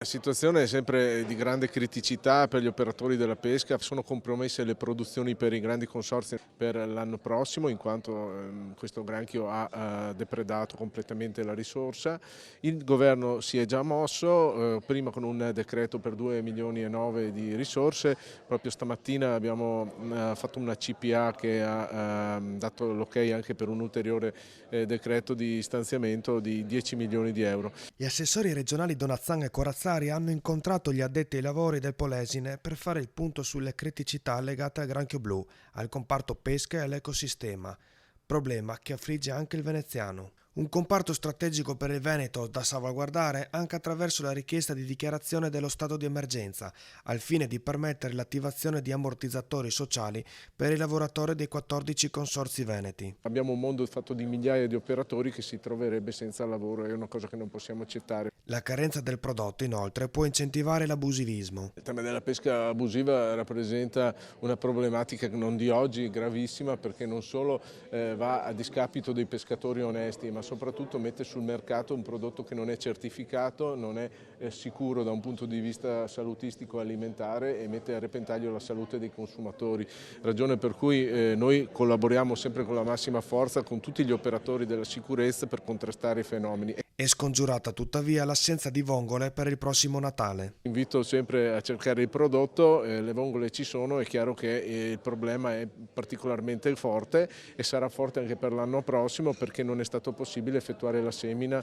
La situazione è sempre di grande criticità per gli operatori della pesca, sono compromesse le produzioni per i grandi consorzi per l'anno prossimo in quanto questo granchio ha depredato completamente la risorsa. Il governo si è già mosso, prima con un decreto per 2 milioni e 9 di risorse, proprio stamattina abbiamo fatto una CPA che ha dato l'ok anche per un ulteriore decreto di stanziamento di 10 milioni di euro. Gli assessori regionali Donazzan e Corazzari hanno incontrato gli addetti ai lavori del Polesine per fare il punto sulle criticità legate al granchio blu, al comparto pesca e all'ecosistema, problema che affligge anche il veneziano. Un comparto strategico per il Veneto da salvaguardare anche attraverso la richiesta di dichiarazione dello stato di emergenza, al fine di permettere l'attivazione di ammortizzatori sociali per i lavoratori dei 14 consorzi veneti. Abbiamo un mondo fatto di migliaia di operatori che si troverebbe senza lavoro, è una cosa che non possiamo accettare. La carenza del prodotto, inoltre, può incentivare l'abusivismo. Il tema della pesca abusiva rappresenta una problematica non di oggi gravissima perché non solo va a discapito dei pescatori onesti ma soprattutto mette sul mercato un prodotto che non è certificato, non è sicuro da un punto di vista salutistico alimentare e mette a repentaglio la salute dei consumatori. Ragione per cui noi collaboriamo sempre con la massima forza con tutti gli operatori della sicurezza per contrastare i fenomeni. È scongiurata tuttavia l'assenza di vongole per il prossimo Natale. Invito sempre a cercare il prodotto, le vongole ci sono, è chiaro che il problema è particolarmente forte e sarà forte anche per l'anno prossimo perché non è stato possibile effettuare la semina.